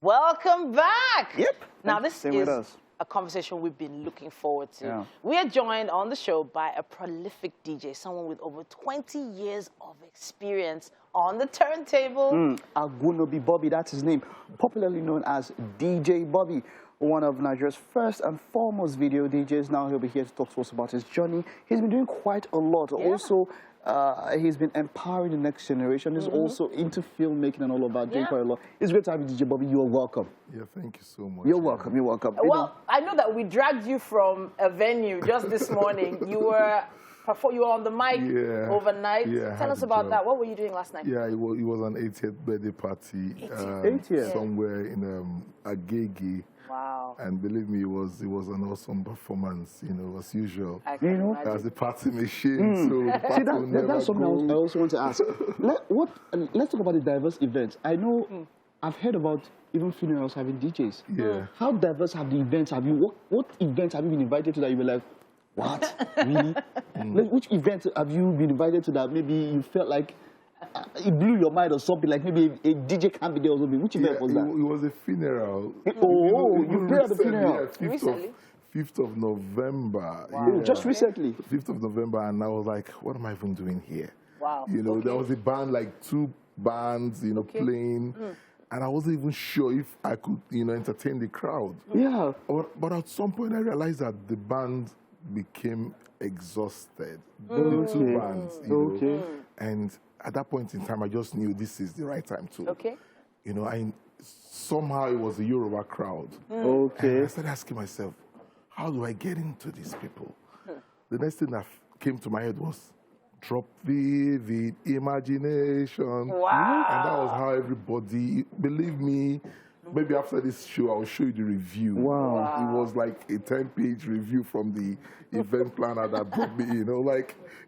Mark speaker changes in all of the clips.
Speaker 1: Welcome back.
Speaker 2: Yep.
Speaker 1: Now, this is a conversation we've been looking forward to. Yeah. We are joined on the show by a prolific DJ, someone with over 20 years of experience on the turntable.
Speaker 2: Agwunobi Bobby, that's his name, popularly known as DJ Bobby, one of Nigeria's first and foremost video DJs. Now he'll be here to talk to us about his journey. He's been doing quite a lot. Yeah. Also, he's been empowering the next generation. He's also into filmmaking and all of that, doing quite a lot. It's great to have you, DJ Bobby. You're welcome.
Speaker 3: Yeah, thank you so much.
Speaker 2: You're welcome. You're welcome.
Speaker 1: Well, I know that we dragged you from a venue just this morning. You were on the mic overnight.
Speaker 3: Yeah,
Speaker 1: Tell us about that. What were you doing last night?
Speaker 3: Yeah, it was an 80th birthday party somewhere in Agege.
Speaker 1: Wow.
Speaker 3: And believe me, it was an awesome performance, as usual. As a party machine, so the party
Speaker 2: that's something I also want to ask. Let's talk about the diverse events. I know I've heard about even funerals having DJs.
Speaker 3: Yeah.
Speaker 2: How diverse have the events have you? What events have you been invited to that you were like, what? Really? Like, which event have you been invited to that maybe you felt like it blew your mind or something, like maybe a DJ can't be there or something? Which event was that?
Speaker 3: It was a funeral.
Speaker 2: You played at the funeral?
Speaker 3: Yeah, 5th of November.
Speaker 2: Wow. Yeah. Just recently?
Speaker 3: 5th of November, and I was like, what am I even doing here?
Speaker 1: Wow.
Speaker 3: There was a band, like 2 bands, playing. And I wasn't even sure if I could, entertain the crowd.
Speaker 2: Yeah.
Speaker 3: But at some point, I realized that the band became exhausted. The 2 bands, And at that point in time, I just knew this is the right time to. Somehow it was a Yoruba crowd. And I started asking myself, how do I get into these people? The next thing that came to my head was, drop vivid imagination.
Speaker 1: Wow.
Speaker 3: And that was how everybody, believe me, maybe after this show, I'll show you the review.
Speaker 2: Wow.
Speaker 3: It was like a 10-page review from the event planner that brought me,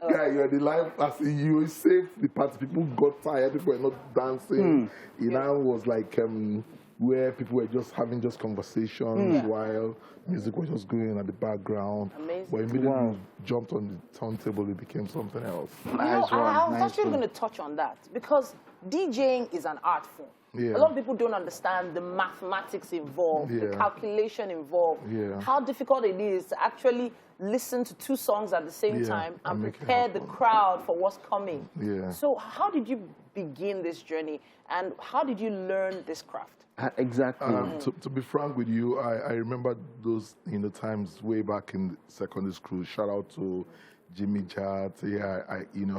Speaker 3: guy, you're the live, you saved the party. People got tired, people were not dancing. It now was like where people were just having conversations while music was just going on at the background.
Speaker 1: Amazing.
Speaker 3: But immediately jumped on the turntable, it became something else.
Speaker 1: I was actually going to touch on that because DJing is an art form.
Speaker 3: Yeah.
Speaker 1: A lot of people don't understand the mathematics involved, the calculation involved, how difficult it is to actually listen to 2 songs at the same time and prepare the crowd for what's coming.
Speaker 3: Yeah.
Speaker 1: So how did you begin this journey and how did you learn this craft?
Speaker 2: Exactly.
Speaker 3: To be frank with you, I remember those times way back in secondary school. Shout out to Jimmy Jat. Yeah,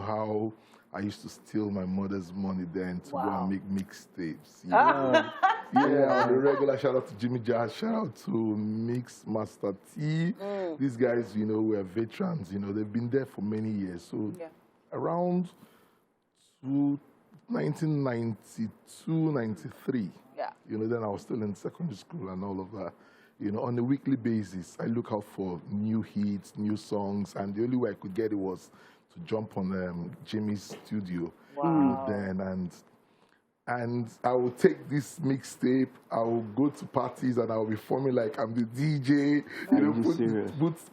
Speaker 3: how I used to steal my mother's money then to go and make mixtapes. Yeah, on the regular. Shout out to Jimmy Jazz. Shout out to Mix Master T. These guys, were veterans. They've been there for many years. So around 1992, 93. Yeah. Then I was still in secondary school and all of that. On a weekly basis, I look out for new hits, new songs, and the only way I could get it was to jump on Jimmy's studio.
Speaker 1: Wow.
Speaker 3: Then and I would take this mixtape, I would go to parties and I would be forming like I'm the DJ,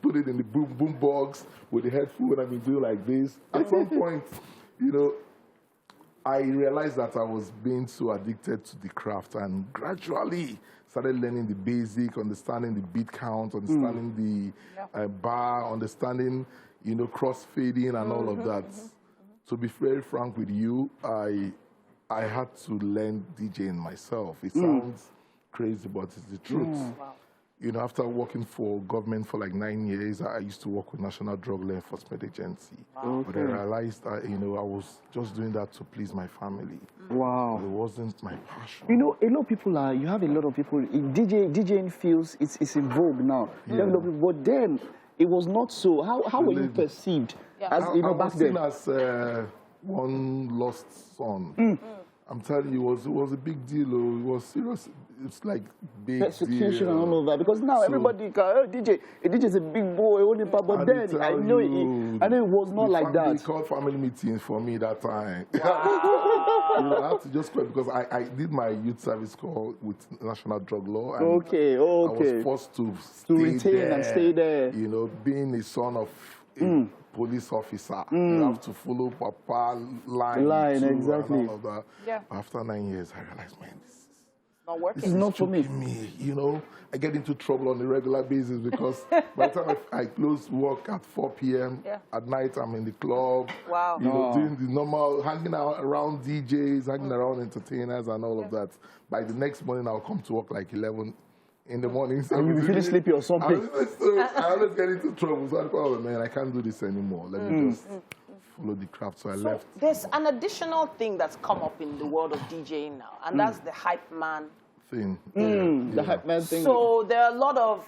Speaker 3: put it in the boom box with the headphone and be doing like this. At some point, I realized that I was being so addicted to the craft and gradually started learning the basic, understanding the beat count, understanding the bar, understanding crossfading and all of that. To be very frank with you, I had to learn DJing myself. It sounds crazy, but it's the truth.
Speaker 1: Wow.
Speaker 3: After working for government for like 9 years, I used to work with National Drug Law Enforcement Agency. Wow. But I realized that, I was just doing that to please my family.
Speaker 2: Wow.
Speaker 3: It wasn't my passion.
Speaker 2: A lot of people you have a lot of people, DJing feels it's in vogue now. Yeah. But then, it was not so. How were you perceived? As,
Speaker 3: I was seen as one lost son. I'm telling you, it was a big deal. It was serious. It's like big
Speaker 2: persecution and all of that. Because now everybody can, DJ is a big boy, but then I know it was not like that.
Speaker 3: They called family meetings for me that time.
Speaker 1: Wow.
Speaker 3: I had to just quit because I did my youth service call with National Drug Law. And
Speaker 2: I
Speaker 3: was forced to
Speaker 2: retain
Speaker 3: there,
Speaker 2: and stay there.
Speaker 3: Being a son of a police officer, you have to follow Papa line
Speaker 2: exactly.
Speaker 3: and all of that. Yeah. After 9 years, I realized, man,
Speaker 1: Not working.
Speaker 2: It's not for me.
Speaker 3: You know, I get into trouble on a regular basis because by the time I close work at 4 p.m. At night, I'm in the club.
Speaker 1: Wow.
Speaker 3: You know, doing the normal, hanging out around DJs, hanging around entertainers and all of that. By the next morning, I'll come to work like 11 in the morning. So
Speaker 2: and you'll be feeling sleepy or something.
Speaker 3: I always get into trouble. So I thought, oh man, I can't do this anymore. Let me just follow the craft. So I left.
Speaker 1: There's an additional thing that's come up in the world of DJing now, and that's the hype man
Speaker 3: thing.
Speaker 2: The hype man thing.
Speaker 1: So there are a lot of,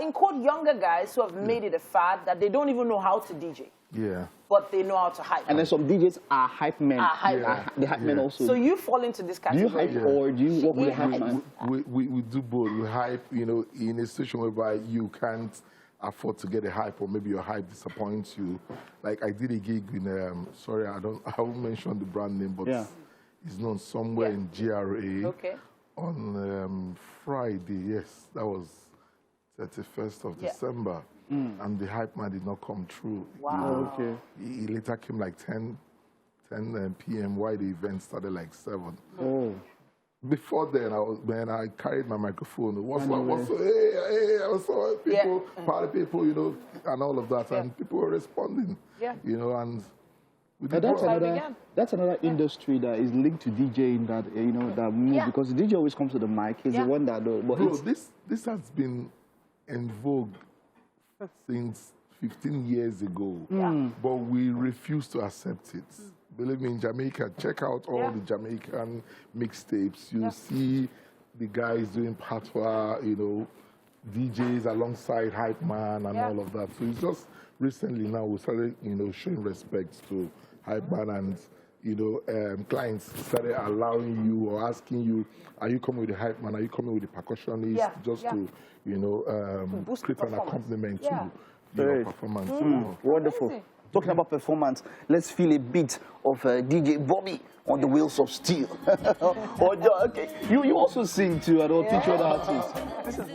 Speaker 1: in quote, younger guys who have made it a fad that they don't even know how to DJ.
Speaker 3: Yeah.
Speaker 1: But they know how to hype.
Speaker 2: And then some DJs are hype men. The hype men also.
Speaker 1: So you fall into this category.
Speaker 2: Do you hype or do you work with a hype man?
Speaker 3: We do both. We hype, you know, in a situation whereby you can't afford to get a hype, or maybe your hype disappoints you. Like I did a gig in, sorry, I won't mention the brand name, but it's known somewhere in GRA.
Speaker 1: Okay.
Speaker 3: On Friday, yes, that was 31st of December, and the hype man did not come through.
Speaker 1: Wow.
Speaker 2: Okay.
Speaker 3: He later came like 10 p.m. while the event started like 7.
Speaker 2: Oh.
Speaker 3: Before then, I carried my microphone. Hey, I was so people, party people, you know, and all of that, and people were responding. Yeah. You know, and
Speaker 2: that's another industry that is linked to DJing that you know that move because the DJ always comes to the mic. He's the one that does. But
Speaker 3: bro, this has been in vogue since 15 years ago, but we refuse to accept it. Believe me, in Jamaica, check out all the Jamaican mixtapes. You'll see the guys doing patois, you know, DJs alongside hype man and all of that. So it's just recently now we started, you know, showing respect to hype man, and you know, clients started allowing you or asking you, are you coming with the hype man? Are you coming with the percussionist? Just to, you know, create an accompaniment to your performance. You know.
Speaker 2: Wonderful. Amazing. Talking about performance, let's feel a bit of DJ Bobby on the Wheels of Steel. Okay, you also sing too, and I'll teach you other artists. This is